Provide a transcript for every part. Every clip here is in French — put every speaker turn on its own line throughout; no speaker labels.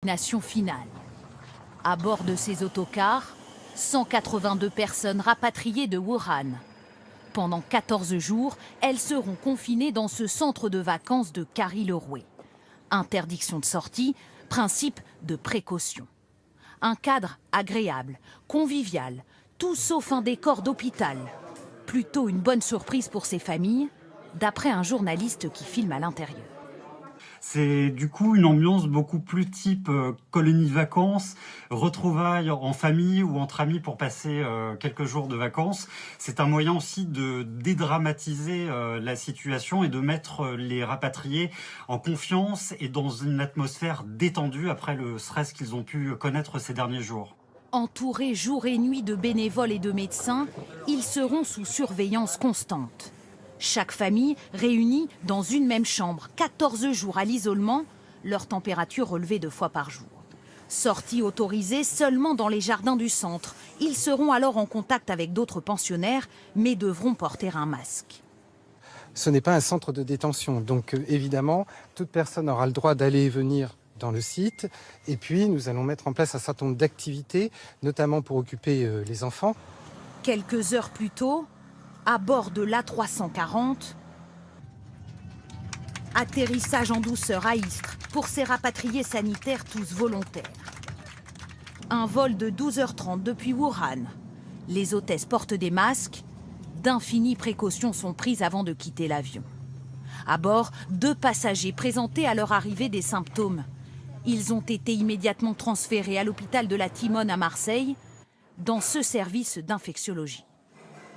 Destination finale. À bord de ces autocars, 182 personnes rapatriées de Wuhan. Pendant 14 jours, elles seront confinées dans ce centre de vacances de Carry-le-Rouet. Interdiction de sortie, principe de précaution. Un cadre agréable, convivial, tout sauf un décor d'hôpital. Plutôt une bonne surprise pour ces familles, d'après un journaliste qui filme à l'intérieur.
C'est du coup une ambiance beaucoup plus type colonie de vacances, retrouvailles en famille ou entre amis pour passer quelques jours de vacances. C'est un moyen aussi de dédramatiser la situation et de mettre les rapatriés en confiance et dans une atmosphère détendue après le stress qu'ils ont pu connaître ces derniers jours.
Entourés jour et nuit de bénévoles et de médecins, ils seront sous surveillance constante. Chaque famille réunie dans une même chambre, 14 jours à l'isolement, leur température relevée 2 fois par jour. Sortie autorisée seulement dans les jardins du centre. Ils seront alors en contact avec d'autres pensionnaires, mais devront porter un masque.
Ce n'est pas un centre de détention, donc évidemment, toute personne aura le droit d'aller et venir dans le site. Et puis, nous allons mettre en place un certain nombre d'activités, notamment pour occuper les enfants.
Quelques heures plus tôt, à bord de l'A340, atterrissage en douceur à Istres pour ces rapatriés sanitaires tous volontaires. Un vol de 12h30 depuis Wuhan. Les hôtesses portent des masques. D'infinies précautions sont prises avant de quitter l'avion. À bord, 2 passagers présentaient à leur arrivée des symptômes. Ils ont été immédiatement transférés à l'hôpital de la Timone à Marseille, dans ce service d'infectiologie.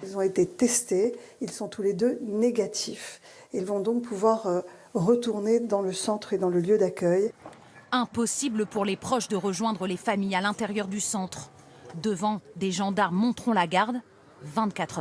Ils ont été testés, ils sont tous les 2 négatifs. Ils vont donc pouvoir retourner dans le centre et dans le lieu d'accueil.
Impossible pour les proches de rejoindre les familles à l'intérieur du centre. Devant, des gendarmes monteront la garde 24 heures.